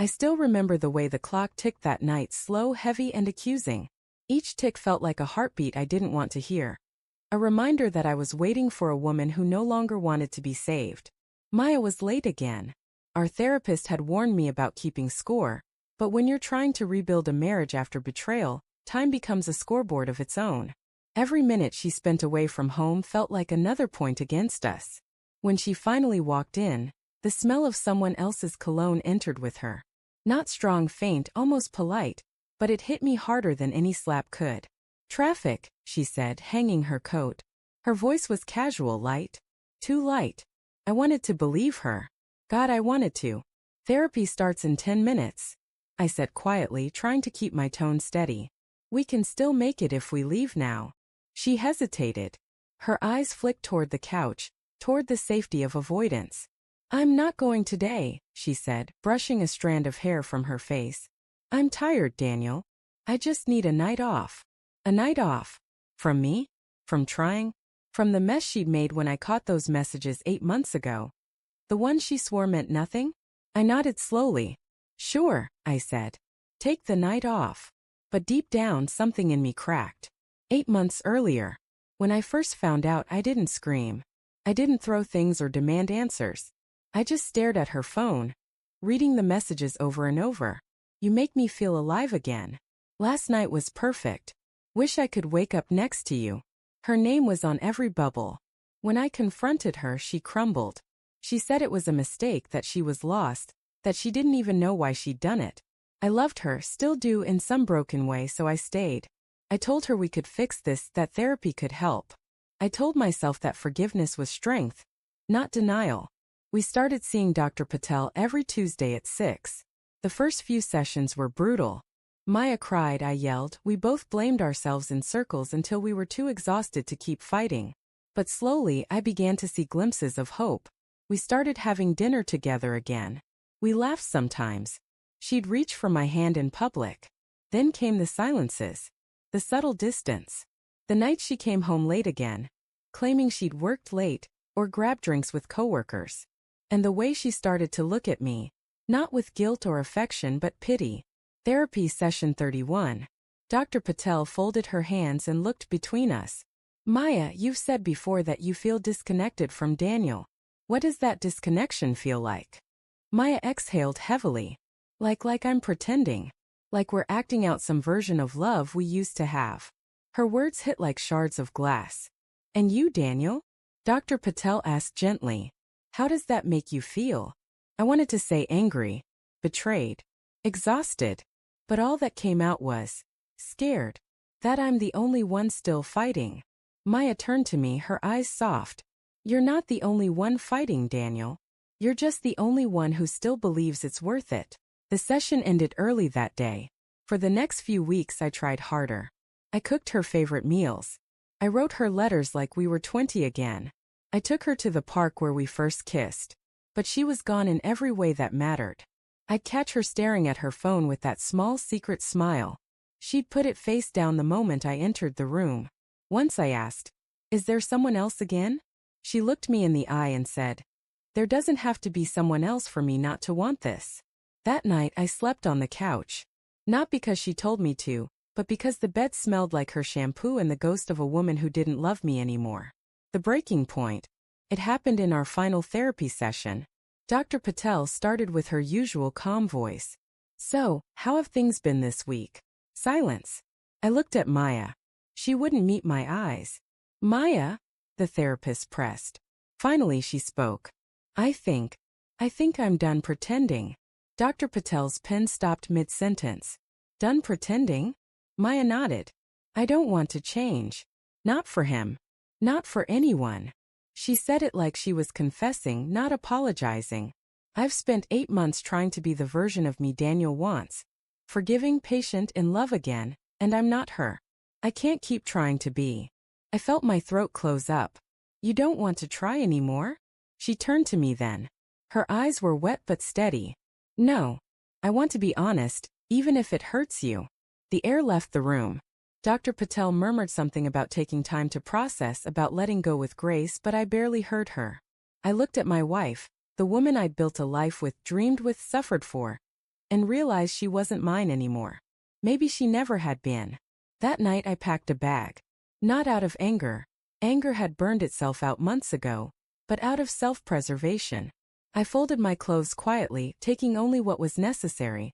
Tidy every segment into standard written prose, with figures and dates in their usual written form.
I still remember the way the clock ticked that night, slow, heavy, and accusing. Each tick felt like a heartbeat I didn't want to hear. A reminder that I was waiting for a woman who no longer wanted to be saved. Maya was late again. Our therapist had warned me about keeping score, but when you're trying to rebuild a marriage after betrayal, time becomes a scoreboard of its own. Every minute she spent away from home felt like another point against us. When she finally walked in, the smell of someone else's cologne entered with her. Not strong, faint, almost polite, but it hit me harder than any slap could. "Traffic," she said, hanging her coat. Her voice was casual, light. Too light. I wanted to believe her. God, I wanted to. "Therapy starts in 10 minutes. I said quietly, trying to keep my tone steady. "We can still make it if we leave now." She hesitated. Her eyes flicked toward the couch, toward the safety of avoidance. "I'm not going today," she said, brushing a strand of hair from her face. "I'm tired, Daniel. I just need a night off." A night off? From me? From trying? From the mess she'd made when I caught those messages 8 months ago? The ones she swore meant nothing? I nodded slowly. "Sure," I said. "Take the night off." But deep down, something in me cracked. 8 months earlier, when I first found out, I didn't scream. I didn't throw things or demand answers. I just stared at her phone, reading the messages over and over. "You make me feel alive again. Last night was perfect. Wish I could wake up next to you." Her name was on every bubble. When I confronted her, she crumbled. She said it was a mistake, that she was lost, that she didn't even know why she'd done it. I loved her, still do in some broken way, so I stayed. I told her we could fix this, that therapy could help. I told myself that forgiveness was strength, not denial. We started seeing Dr. Patel every Tuesday at 6. The first few sessions were brutal. Maya cried, I yelled, we both blamed ourselves in circles until we were too exhausted to keep fighting. But slowly I began to see glimpses of hope. We started having dinner together again. We laughed sometimes. She'd reach for my hand in public. Then came the silences. The subtle distance. The night she came home late again, claiming she'd worked late, or grabbed drinks with coworkers. And the way she started to look at me, not with guilt or affection but pity. Therapy session 31. Dr. Patel folded her hands and looked between us. Maya, you've said before that you feel disconnected from Daniel. What does that disconnection feel like? Maya exhaled heavily. Like I'm pretending. Like we're acting out some version of love we used to have. Her words hit like shards of glass. And you, Daniel? Dr. Patel asked gently. How does that make you feel? I wanted to say angry, betrayed, exhausted. But all that came out was, scared. That I'm the only one still fighting. Maya turned to me, her eyes soft. You're not the only one fighting, Daniel. You're just the only one who still believes it's worth it. The session ended early that day. For the next few weeks I tried harder. I cooked her favorite meals. I wrote her letters like we were 20 again. I took her to the park where we first kissed. But she was gone in every way that mattered. I'd catch her staring at her phone with that small secret smile. She'd put it face down the moment I entered the room. Once I asked, is there someone else again? She looked me in the eye and said, there doesn't have to be someone else for me not to want this. That night I slept on the couch. Not because she told me to, but because the bed smelled like her shampoo and the ghost of a woman who didn't love me anymore. The breaking point. It happened in our final therapy session. Dr. Patel started with her usual calm voice. So, how have things been this week? Silence. I looked at Maya. She wouldn't meet my eyes. Maya, the therapist pressed. Finally she spoke. I think I'm done pretending. Dr. Patel's pen stopped mid-sentence. Done pretending? Maya nodded. I don't want to change. Not for him. Not for anyone. She said it like she was confessing, not apologizing. I've spent 8 months trying to be the version of me Daniel wants. Forgiving, patient, in love again, and I'm not her. I can't keep trying to be. I felt my throat close up. You don't want to try anymore? She turned to me then. Her eyes were wet but steady. No. I want to be honest, even if it hurts you. The air left the room. Dr. Patel murmured something about taking time to process, about letting go with grace, but I barely heard her. I looked at my wife, the woman I'd built a life with, dreamed with, suffered for. and realized she wasn't mine anymore. Maybe she never had been. That night I packed a bag. Not out of anger. Anger had burned itself out months ago, but out of self-preservation. I folded my clothes quietly, taking only what was necessary.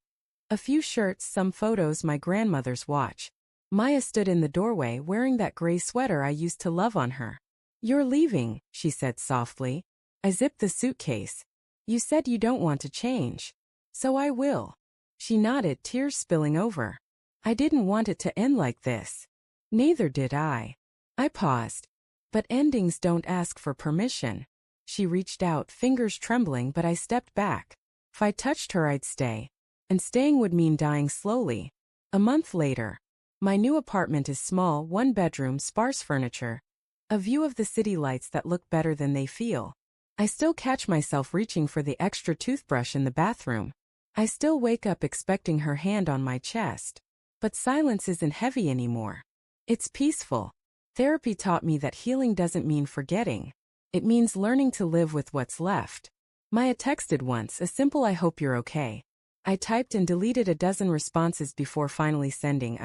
A few shirts, some photos, my grandmother's watch. Maya stood in the doorway wearing that gray sweater I used to love on her. "You're leaving," she said softly. I zipped the suitcase. "You said you don't want to change. So I will." She nodded, tears spilling over. I didn't want it to end like this. Neither did I. I paused. But endings don't ask for permission. She reached out, fingers trembling, but I stepped back. If I touched her, I'd stay. And staying would mean dying slowly. A month later. My new apartment is small, one bedroom, sparse furniture. A view of the city lights that look better than they feel. I still catch myself reaching for the extra toothbrush in the bathroom. I still wake up expecting her hand on my chest. But silence isn't heavy anymore. It's peaceful. Therapy taught me that healing doesn't mean forgetting. It means learning to live with what's left. Maya texted once, a simple "I hope you're okay." I typed and deleted a dozen responses before finally sending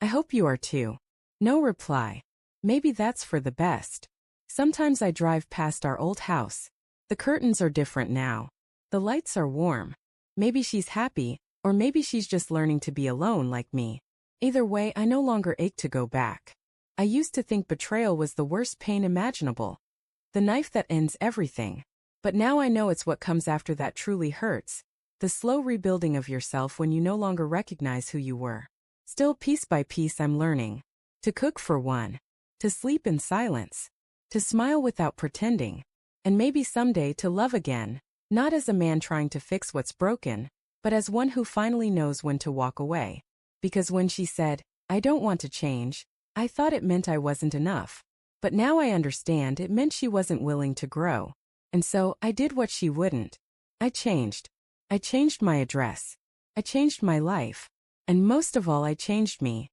I hope you are too. No reply. Maybe that's for the best. Sometimes I drive past our old house. The curtains are different now. The lights are warm. Maybe she's happy, or maybe she's just learning to be alone like me. Either way, I no longer ache to go back. I used to think betrayal was the worst pain imaginable. The knife that ends everything. But now I know it's what comes after that truly hurts. The slow rebuilding of yourself when you no longer recognize who you were. Still, piece by piece, I'm learning. To cook for one. To sleep in silence. To smile without pretending. And maybe someday to love again. Not as a man trying to fix what's broken, but as one who finally knows when to walk away. Because when she said, "I don't want to change," I thought it meant I wasn't enough. But now I understand it meant she wasn't willing to grow. And so, I did what she wouldn't. I changed. I changed my address. I changed my life. And most of all, I changed me.